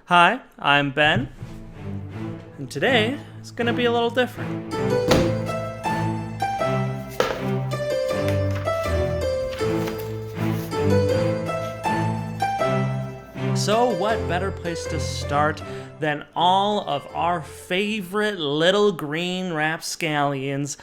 Hi, I'm Ben, and today is going to be a little different. So what better place to start than all of our favorite little green rapscallions,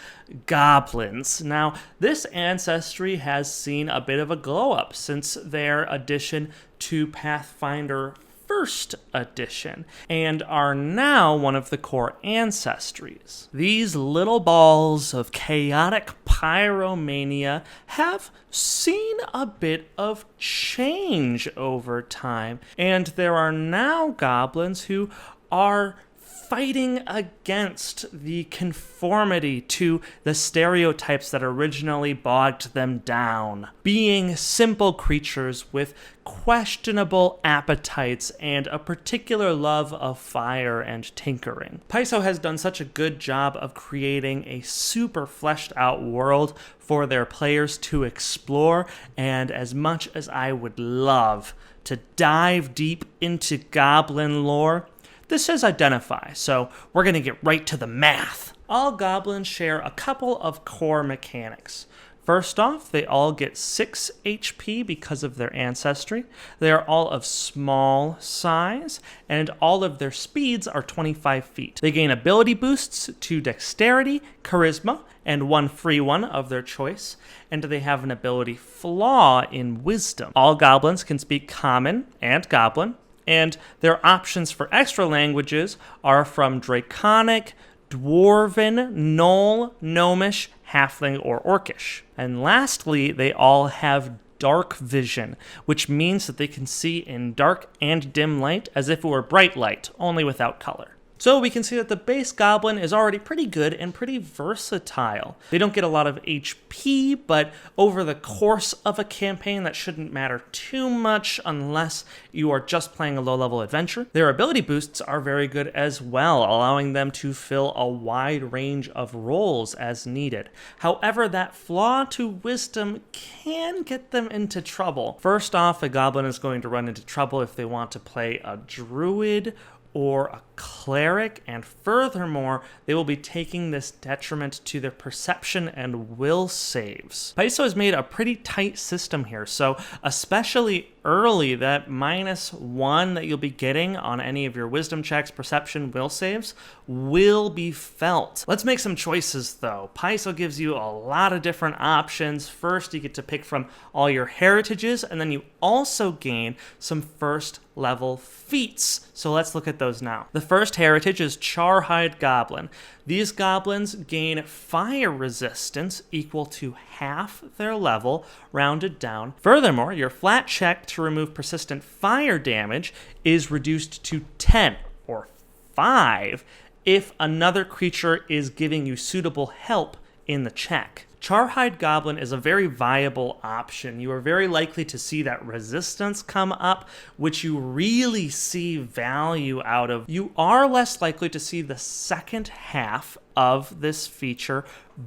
goblins. Now, this ancestry has seen a bit of a glow up since their addition to Pathfinder First Edition, and are now one of the core ancestries. These little balls of chaotic pyromania have seen a bit of change over time, and there are now goblins who are fighting against the conformity to the stereotypes that originally bogged them down, being simple creatures with questionable appetites and a particular love of fire and tinkering. Paizo has done such a good job of creating a super fleshed out world for their players to explore, and as much as I would love to dive deep into Goblin lore, this says identify, so we're going to get right to the math. All goblins share a couple of core mechanics. First off, they all get 6 HP because of their ancestry. They are all of small size, and all of their speeds are 25 feet. They gain ability boosts to dexterity, charisma, and one free one of their choice, and they have an ability flaw in wisdom. All goblins can speak Common and Goblin, and their options for extra languages are from Draconic, Dwarven, Gnoll, Gnomish, Halfling, or Orcish. And lastly, they all have dark vision, which means that they can see in dark and dim light as if it were bright light, only without color. So we can see that the base goblin is already pretty good and pretty versatile. They don't get a lot of HP, but over the course of a campaign, that shouldn't matter too much unless you are just playing a low-level adventure. Their ability boosts are very good as well, allowing them to fill a wide range of roles as needed. However, that flaw to wisdom can get them into trouble. First off, a goblin is going to run into trouble if they want to play a druid or a cleric, and furthermore, they will be taking this detriment to their perception and will saves. Paizo has made a pretty tight system here, so especially early, that -1 that you'll be getting on any of your wisdom checks, perception, will saves, will be felt. Let's make some choices though. Paizo gives you a lot of different options. First, you get to pick from all your heritages, and then you also gain some first level feats. So let's look at those now. The first heritage is Charhide Goblin. These goblins gain fire resistance equal to half their level, rounded down. Furthermore, your flat check to remove persistent fire damage is reduced to 10 or 5 if another creature is giving you suitable help in the check. Charhide Goblin is a very viable option. You are very likely to see that resistance come up, which you really see value out of. You are less likely to see the second half of this feature,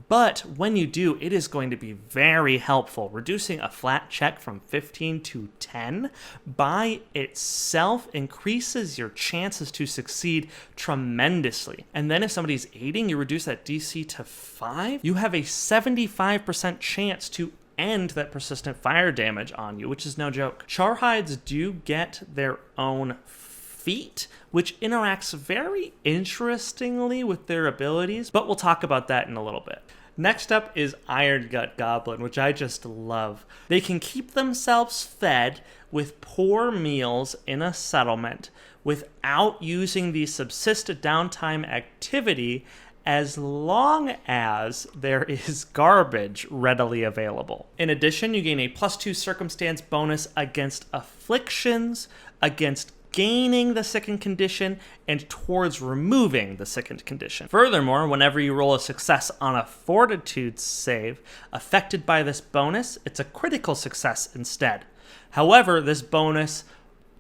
but when you do, it is going to be very helpful. Reducing a flat check from 15 to 10 by itself increases your chances to succeed tremendously. And then if somebody's aiding, you reduce that DC to 5, you have a 75% chance to end that persistent fire damage on you, which is no joke. Charhides do get their own feat, which interacts very interestingly with their abilities, but we'll talk about that in a little bit. Next up is Irongut Goblin, which I just love. They can keep themselves fed with poor meals in a settlement without using the subsist downtime activity, as long as there is garbage readily available. In addition, you gain a +2 circumstance bonus against afflictions, against gaining the sickened condition, and towards removing the sickened condition. Furthermore, whenever you roll a success on a fortitude save affected by this bonus, it's a critical success instead. However, this bonus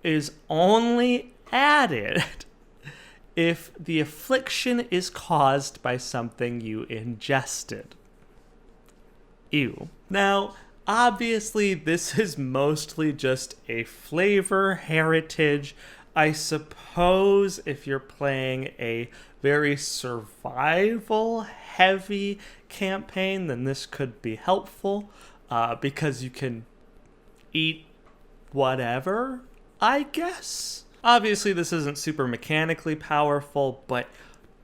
is only added if the affliction is caused by something you ingested. Ew. Now, obviously, this is mostly just a flavor heritage I suppose if you're playing a very survival-heavy campaign, then this could be helpful because you can eat whatever, I guess. Obviously, this isn't super mechanically powerful, but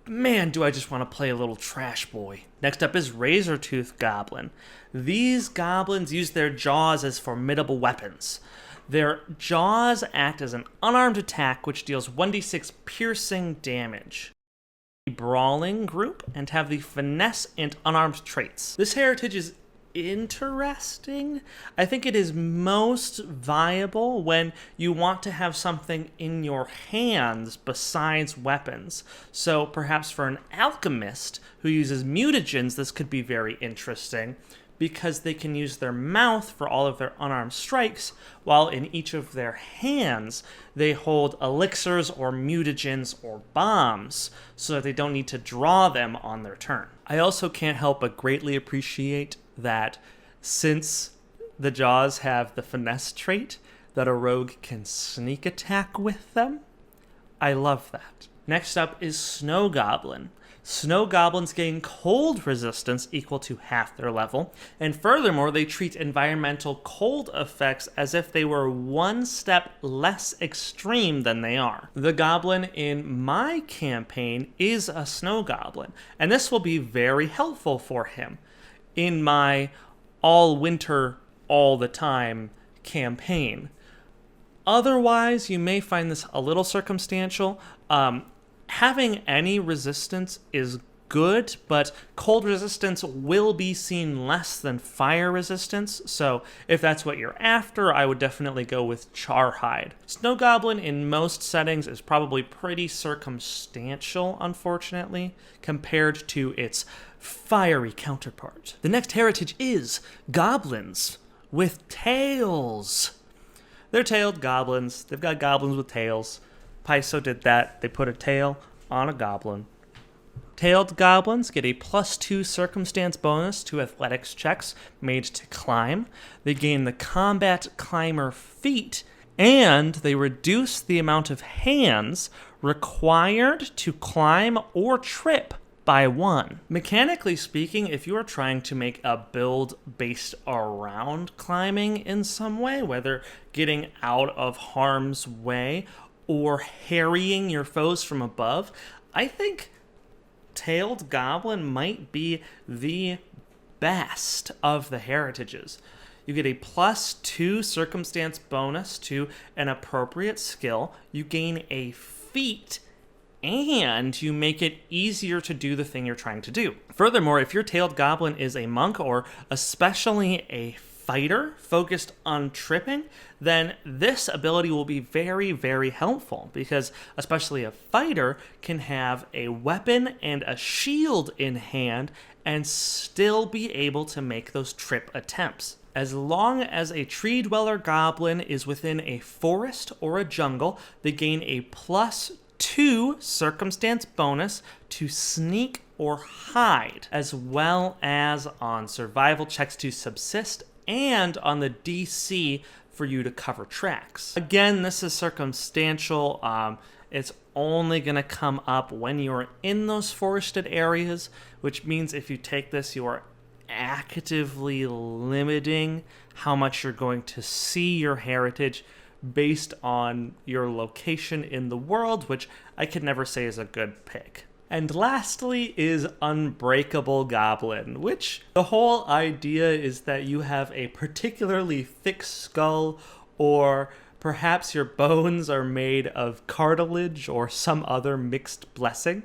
man, do I just want to play a little trash boy. Next up is Razortooth Goblin. These goblins use their jaws as formidable weapons. Their jaws act as an unarmed attack, which deals 1d6 piercing damage. Brawling group and have the finesse and unarmed traits. This heritage is interesting. I think it is most viable when you want to have something in your hands besides weapons. So perhaps for an alchemist who uses mutagens, this could be very interesting because they can use their mouth for all of their unarmed strikes, while in each of their hands they hold elixirs or mutagens or bombs so that they don't need to draw them on their turn. I also can't help but greatly appreciate that since the jaws have the finesse trait, that a rogue can sneak attack with them. I love that. Next up is Snow Goblin. Snow Goblins gain cold resistance equal to half their level, and furthermore, they treat environmental cold effects as if they were one step less extreme than they are. The goblin in my campaign is a Snow Goblin, and this will be very helpful for him in my all winter, all the time campaign. Otherwise, you may find this a little circumstantial. Having any resistance is good, but cold resistance will be seen less than fire resistance, so if that's what you're after, I would definitely go with Charhide. Snow Goblin in most settings is probably pretty circumstantial, unfortunately, compared to its fiery counterpart. The next heritage is goblins with tails. They're tailed goblins. They've got goblins with tails. Paizo did that. They put a tail on a goblin. Tailed goblins get a +2 circumstance bonus to athletics checks made to climb. They gain the combat climber feat, and they reduce the amount of hands required to climb or trip by 1. Mechanically speaking, if you are trying to make a build based around climbing in some way, whether getting out of harm's way or harrying your foes from above, I think Tailed Goblin might be the best of the heritages. You get a +2 circumstance bonus to an appropriate skill, you gain a feat, and you make it easier to do the thing you're trying to do. Furthermore, if your Tailed Goblin is a monk or especially a fighter focused on tripping, then this ability will be very, very helpful because especially a fighter can have a weapon and a shield in hand and still be able to make those trip attempts. As long as a Treedweller Goblin is within a forest or a jungle, they gain a +2 circumstance bonus to sneak or hide, as well as on survival checks to subsist and on the DC for you to cover tracks. Again, this is circumstantial. It's only going to come up when you're in those forested areas, which means if you take this, you are actively limiting how much you're going to see your heritage based on your location in the world, which I could never say is a good pick. And lastly is Unbreakable Goblin, which the whole idea is that you have a particularly thick skull, or perhaps your bones are made of cartilage or some other mixed blessing.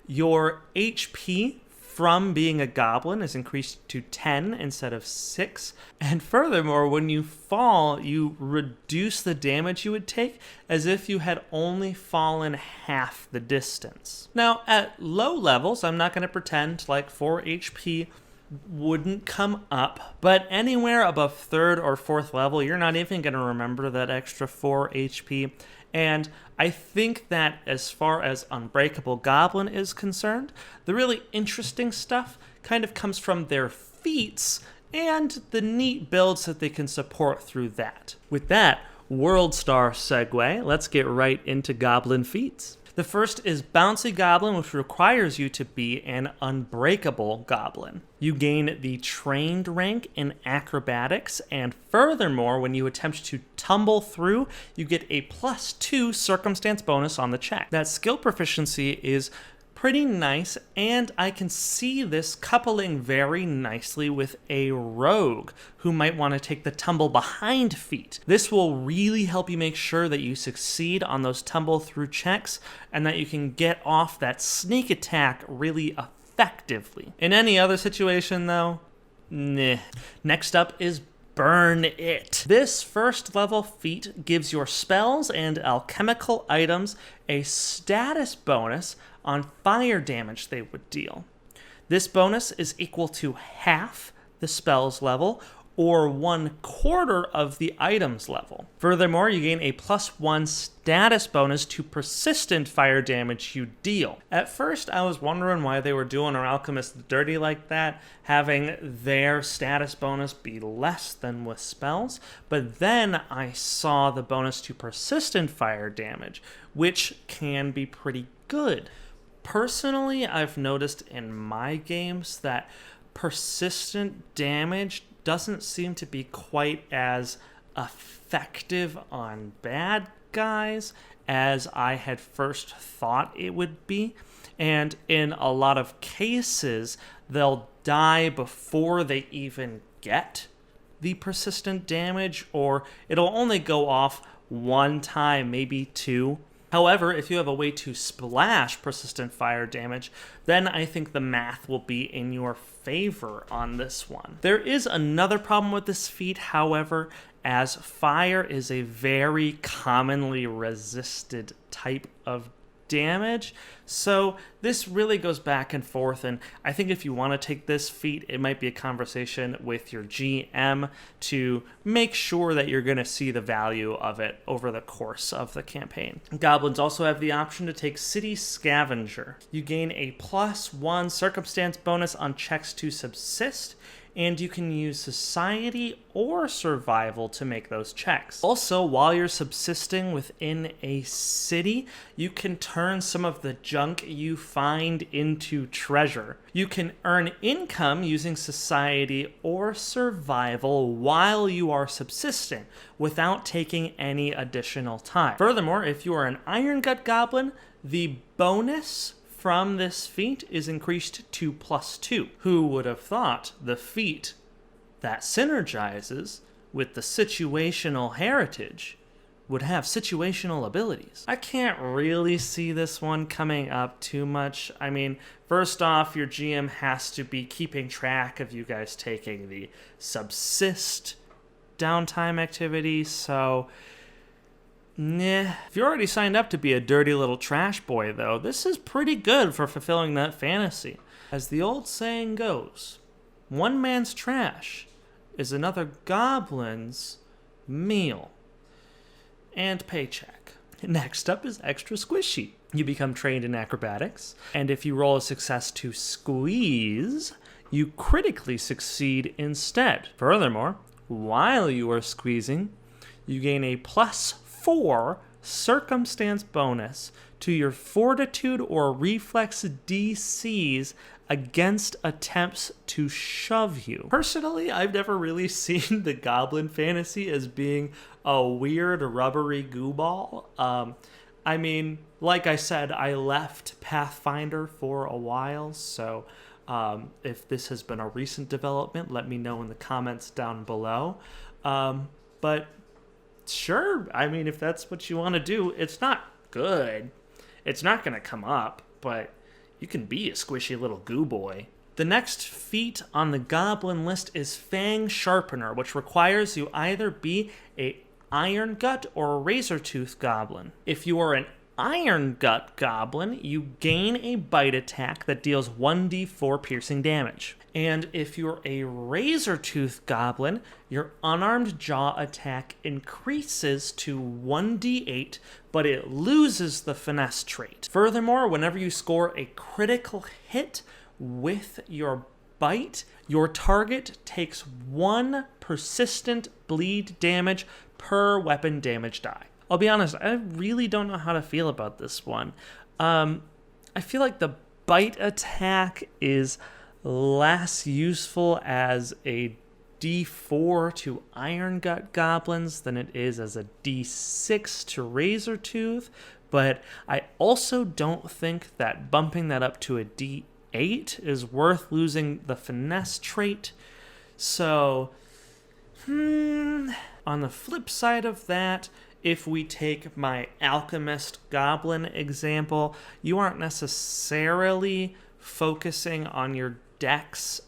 Your HP from being a goblin is increased to 10 instead of 6. And furthermore, when you fall, you reduce the damage you would take as if you had only fallen half the distance. Now, at low levels, I'm not going to pretend like 4 HP wouldn't come up, but anywhere above 3rd or 4th level, you're not even going to remember that extra 4 HP. And I think that as far as Unbreakable Goblin is concerned, the really interesting stuff kind of comes from their feats and the neat builds that they can support through that. With that, World Star segue, let's get right into Goblin feats. The first is Bouncy Goblin, which requires you to be an Unbreakable Goblin. You gain the Trained rank in Acrobatics, and furthermore, when you attempt to tumble through, you get a +2 circumstance bonus on the check. That skill proficiency is pretty nice, and I can see this coupling very nicely with a rogue who might want to take the tumble behind feat. This will really help you make sure that you succeed on those tumble through checks and that you can get off that sneak attack really effectively. In any other situation though, nah. Next up is Burn It. This first level feat gives your spells and alchemical items a status bonus on fire damage they would deal. This bonus is equal to half the spell's level or 1/4 of the item's level. Furthermore, you gain a +1 status bonus to persistent fire damage you deal. At first, I was wondering why they were doing our alchemists dirty like that, having their status bonus be less than with spells, but then I saw the bonus to persistent fire damage, which can be pretty good. Personally, I've noticed in my games that persistent damage doesn't seem to be quite as effective on bad guys as I had first thought it would be. And in a lot of cases, they'll die before they even get the persistent damage, or it'll only go off one time, maybe two. However, if you have a way to splash persistent fire damage, then I think the math will be in your favor on this one. There is another problem with this feat, however, as fire is a very commonly resisted type of damage, so this really goes back and forth, and I think if you want to take this feat, it might be a conversation with your GM to make sure that you're going to see the value of it over the course of the campaign. Goblins also have the option to take City Scavenger. You gain a +1 circumstance bonus on checks to subsist, and you can use Society or Survival to make those checks. Also, while you're subsisting within a city, you can turn some of the junk you find into treasure. You can earn income using Society or Survival while you are subsisting, without taking any additional time. Furthermore, if you are an Irongut Goblin, the bonus from this feat is increased to +2. Who would have thought the feat that synergizes with the situational heritage would have situational abilities? I can't really see this one coming up too much. I mean, first off, your GM has to be keeping track of you guys taking the subsist downtime activity, so nah. If you already signed up to be a dirty little trash boy, though, this is pretty good for fulfilling that fantasy. As the old saying goes, one man's trash is another goblin's meal and paycheck. Next up is Extra Squishy. You become trained in acrobatics, and if you roll a success to squeeze, you critically succeed instead. Furthermore, while you are squeezing, you gain a +4 circumstance bonus to your fortitude or reflex DCs against attempts to shove you. Personally, I've never really seen the Goblin fantasy as being a weird rubbery goo ball. I mean, like I said, I left Pathfinder for a while, so if this has been a recent development, let me know in the comments down below. But sure, I mean, if that's what you want to do, it's not good. It's not going to come up, but you can be a squishy little goo boy. The next feat on the Goblin list is Fang Sharpener, which requires you either be a Irongut or a Razortooth Goblin. If you are an Irongut Goblin, you gain a bite attack that deals 1d4 piercing damage. And if you're a Razortooth Goblin, your unarmed jaw attack increases to 1d8, but it loses the finesse trait. Furthermore, whenever you score a critical hit with your bite, your target takes 1 persistent bleed damage per weapon damage die. I'll be honest, I really don't know how to feel about this one. I feel like the bite attack is less useful as a D4 to Irongut Goblins than it is as a D6 to Razortooth, but I also don't think that bumping that up to a D8 is worth losing the finesse trait. So, on the flip side of that, if we take my Alchemist Goblin example, you aren't necessarily focusing on your dex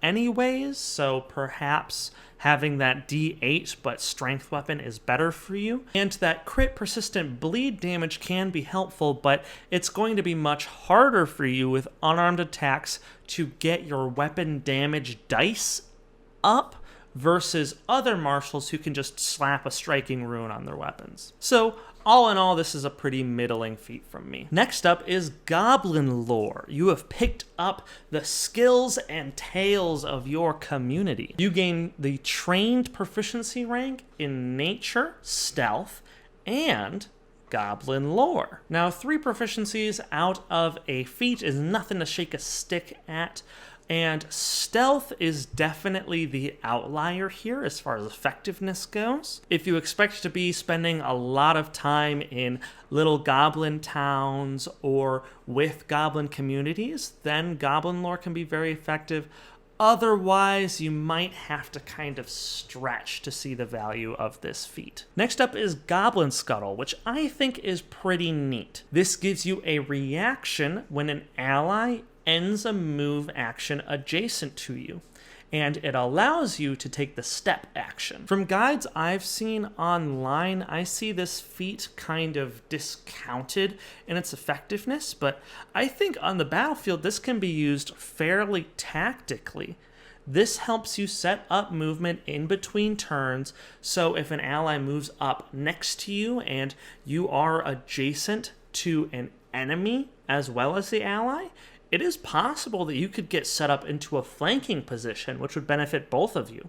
anyways, so perhaps having that D8 but strength weapon is better for you. And that crit persistent bleed damage can be helpful, but it's going to be much harder for you with unarmed attacks to get your weapon damage dice up versus other martials who can just slap a striking rune on their weapons. So all in all, this is a pretty middling feat from me. Next up is Goblin Lore. You have picked up the skills and tales of your community. You gain the trained proficiency rank in nature, stealth, and Goblin Lore. Now, 3 proficiencies out of a feat is nothing to shake a stick at. And stealth is definitely the outlier here as far as effectiveness goes. If you expect to be spending a lot of time in little goblin towns or with goblin communities, then Goblin Lore can be very effective. Otherwise, you might have to kind of stretch to see the value of this feat. Next up is Goblin Scuttle, which I think is pretty neat. This gives you a reaction when an ally ends a move action adjacent to you, and it allows you to take the step action. From guides I've seen online, I see this feat kind of discounted in its effectiveness, but I think on the battlefield this can be used fairly tactically. This helps you set up movement in between turns, so if an ally moves up next to you and you are adjacent to an enemy as well as the ally, it is possible that you could get set up into a flanking position, which would benefit both of you.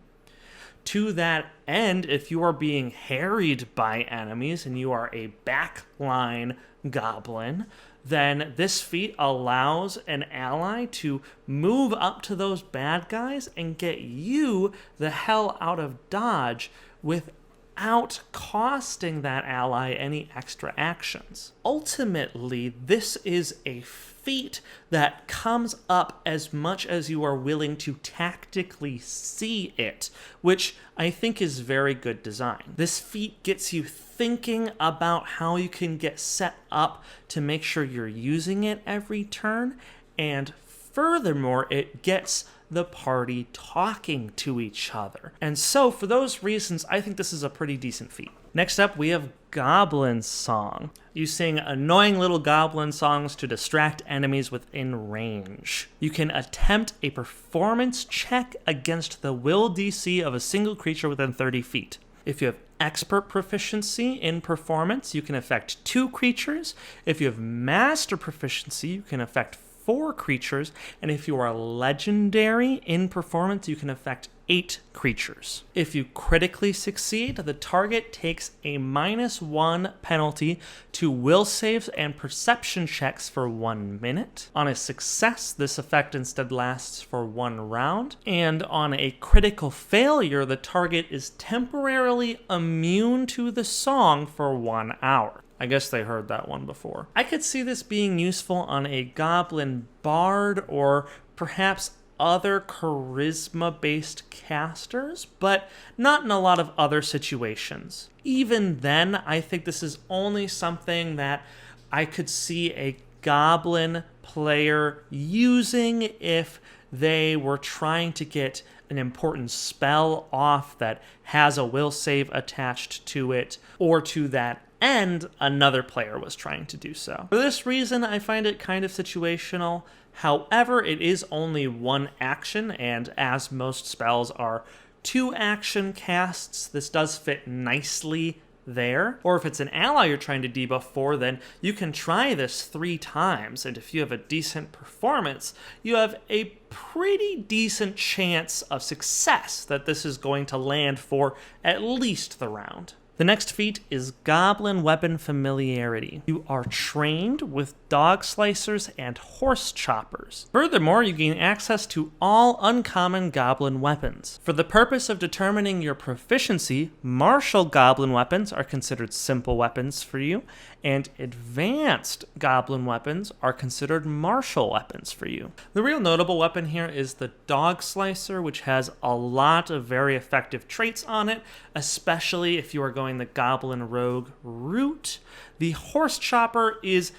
To that end, if you are being harried by enemies and you are a backline goblin, then this feat allows an ally to move up to those bad guys and get you the hell out of dodge without costing that ally any extra actions. Ultimately, this is a feat that comes up as much as you are willing to tactically see it, which I think is very good design. This feat gets you thinking about how you can get set up to make sure you're using it every turn, and furthermore, it gets the party talking to each other. And so, for those reasons, I think this is a pretty decent feat. Next up, we have Goblin Song. You sing annoying little goblin songs to distract enemies within range. You can attempt a performance check against the will DC of a single creature within 30 feet. If you have expert proficiency in performance, you can affect 2 creatures. If you have master proficiency, you can affect 4 creatures, and if you are legendary in performance, you can affect 8 creatures. If you critically succeed, the target takes a -1 penalty to will saves and perception checks for 1 minute. On a success, this effect instead lasts for 1 round, and on a critical failure, the target is temporarily immune to the song for 1 hour. I guess they heard that one before. I could see this being useful on a goblin bard or perhaps other charisma-based casters, but not in a lot of other situations. Even then, I think this is only something that I could see a goblin player using if they were trying to get an important spell off that has a will save attached to it, or to that end, another player was trying to do so. For this reason, I find it kind of situational. However, it is only 1 action, and as most spells are 2 action casts, this does fit nicely there. Or if it's an ally you're trying to debuff for, then you can try this 3 times, and if you have a decent performance, you have a pretty decent chance of success that this is going to land for at least the round. The next feat is Goblin Weapon Familiarity. You are trained with dog slicers and horse choppers. Furthermore, you gain access to all uncommon goblin weapons. For the purpose of determining your proficiency, martial goblin weapons are considered simple weapons for you, and advanced goblin weapons are considered martial weapons for you. The real notable weapon here is the dog slicer, which has a lot of very effective traits on it, especially if you are going the goblin rogue route. The horse chopper is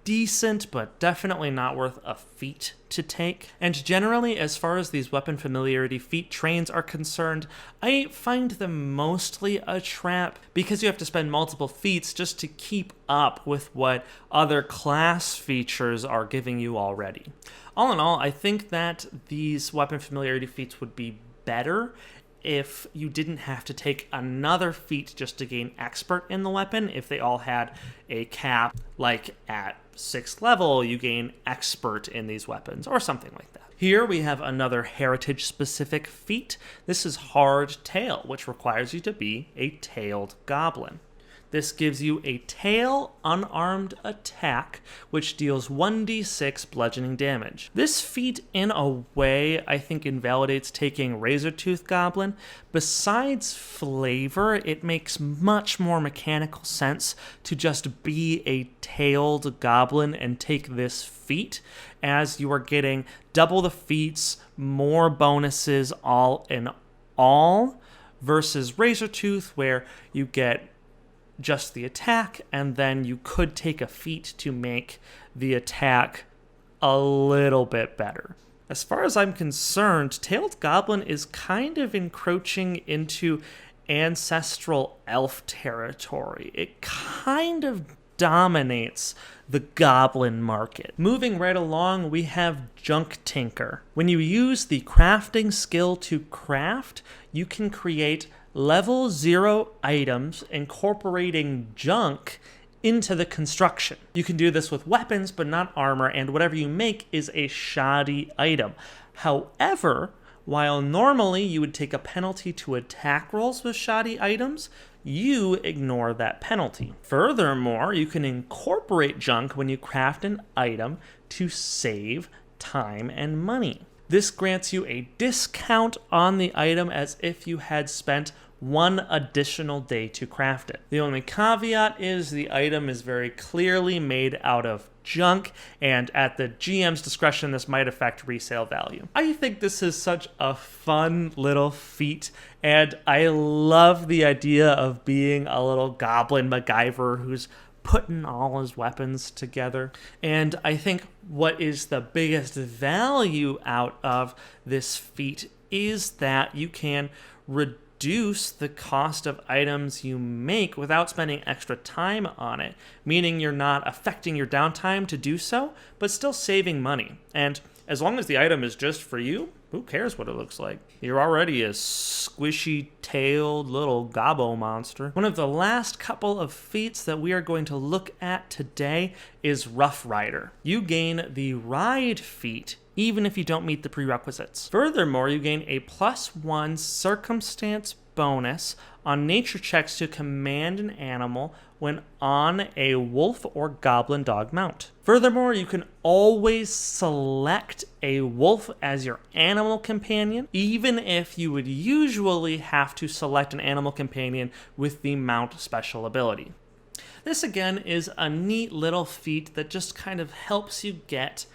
decent, but definitely not worth a feat to take. And generally, as far as these weapon familiarity feat trains are concerned, I find them mostly a trap because you have to spend multiple feats just to keep up with what other class features are giving you already. All in all, I think that these weapon familiarity feats would be better if you didn't have to take another feat just to gain expert in the weapon. If they all had a cap, like at 6th level, you gain expert in these weapons, or something like that. Here we have another heritage-specific feat. This is Hard Tail, which requires you to be a tailed goblin. This gives you a tail unarmed attack, which deals 1d6 bludgeoning damage. This feat, in a way, I think invalidates taking Razortooth Goblin. Besides flavor, it makes much more mechanical sense to just be a tailed goblin and take this feat, as you are getting double the feats, more bonuses all in all, versus Razortooth, where you get just the attack, and then you could take a feat to make the attack a little bit better. As far as I'm concerned, Tailed Goblin is kind of encroaching into ancestral elf territory. It kind of dominates the goblin market. Moving right along, we have Junk Tinker. When you use the crafting skill to craft, you can create level 0 items incorporating junk into the construction. You can do this with weapons, but not armor, and whatever you make is a shoddy item. However, while normally you would take a penalty to attack rolls with shoddy items, you ignore that penalty. Furthermore, you can incorporate junk when you craft an item to save time and money. This grants you a discount on the item as if you had spent 1 additional day to craft it. The only caveat is the item is very clearly made out of junk, and at the GM's discretion, this might affect resale value. I think this is such a fun little feat, and I love the idea of being a little goblin MacGyver who's putting all his weapons together. And I think what is the biggest value out of this feat is that you can reduce the cost of items you make without spending extra time on it, meaning you're not affecting your downtime to do so, but still saving money. And as long as the item is just for you, who cares what it looks like? You're already a squishy-tailed little gobbo monster. One of the last couple of feats that we are going to look at today is Rough Rider. You gain the Ride feat even if you don't meet the prerequisites. Furthermore, you gain a +1 circumstance bonus on nature checks to command an animal when on a wolf or goblin dog mount. Furthermore, you can always select a wolf as your animal companion, even if you would usually have to select an animal companion with the mount special ability. This again is a neat little feat that just kind of helps you get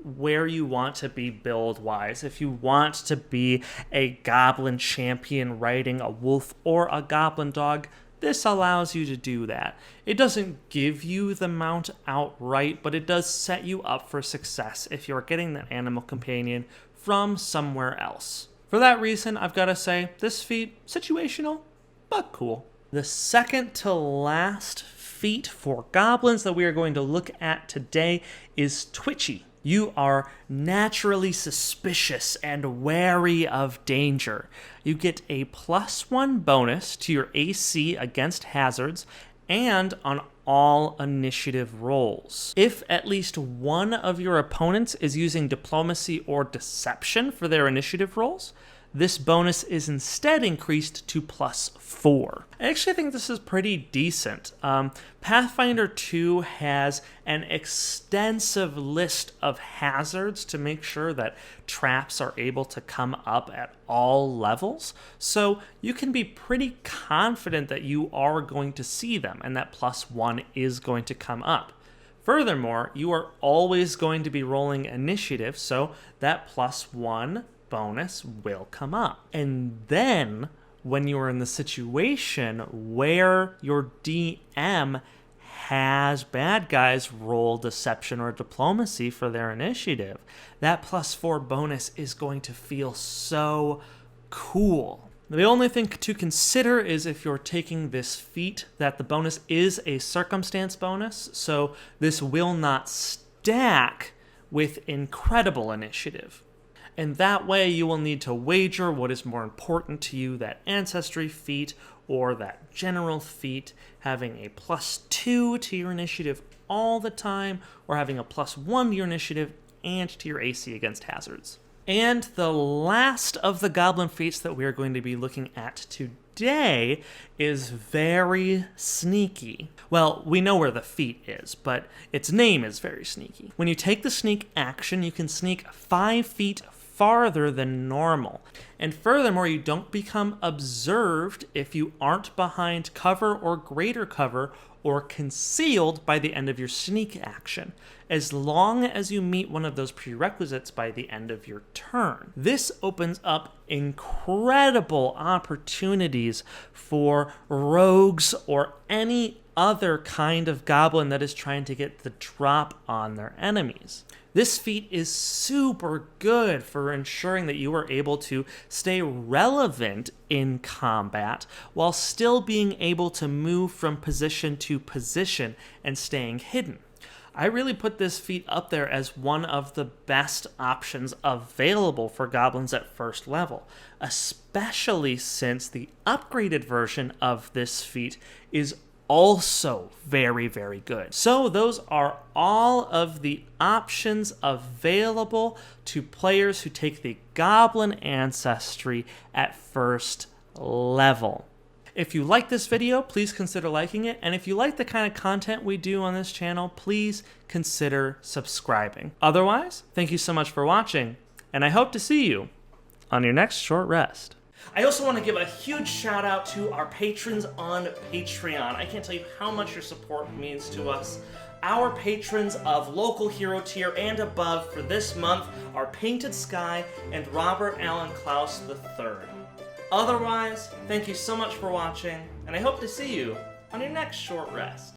where you want to be build-wise. If you want to be a goblin champion riding a wolf or a goblin dog, this allows you to do that. It doesn't give you the mount outright, but it does set you up for success if you're getting that animal companion from somewhere else. For that reason, I've got to say, this feat, situational, but cool. The second to last feat for goblins that we are going to look at today is Twitchy. You are naturally suspicious and wary of danger. You get a +1 bonus to your AC against hazards and on all initiative rolls. If at least one of your opponents is using diplomacy or deception for their initiative rolls, this bonus is instead increased to +4. I actually think this is pretty decent. Pathfinder 2 has an extensive list of hazards to make sure that traps are able to come up at all levels, so you can be pretty confident that you are going to see them and that +1 is going to come up. Furthermore, you are always going to be rolling initiative, so that +1 bonus will come up. And then when you are in the situation where your DM has bad guys roll deception or diplomacy for their initiative, that +4 bonus is going to feel so cool. The only thing to consider is if you're taking this feat that the bonus is a circumstance bonus, so this will not stack with incredible initiative. And that way you will need to wager what is more important to you, that ancestry feat or that general feat, having a +2 to your initiative all the time, or having a +1 to your initiative and to your AC against hazards. And the last of the goblin feats that we are going to be looking at today is very sneaky. Well, we know where the feat is, but its name is very sneaky. When you take the sneak action, you can sneak 5 feet farther than normal. And furthermore, you don't become observed if you aren't behind cover or greater cover or concealed by the end of your sneak action, as long as you meet one of those prerequisites by the end of your turn. This opens up incredible opportunities for rogues or any other kind of goblin that is trying to get the drop on their enemies. This feat is super good for ensuring that you are able to stay relevant in combat while still being able to move from position to position and staying hidden. I really put this feat up there as one of the best options available for goblins at first level, especially since the upgraded version of this feat is also very, very good. So those are all of the options available to players who take the Goblin Ancestry at first level. If you like this video, please consider liking it, and if you like the kind of content we do on this channel, please consider subscribing. Otherwise, thank you so much for watching, and I hope to see you on your next short rest. I also want to give a huge shout out to our patrons on Patreon. I can't tell you how much your support means to us. Our patrons of local hero tier and above for this month are Painted Sky and Robert Allen Klaus III. Otherwise, thank you so much for watching, and I hope to see you on your next short rest.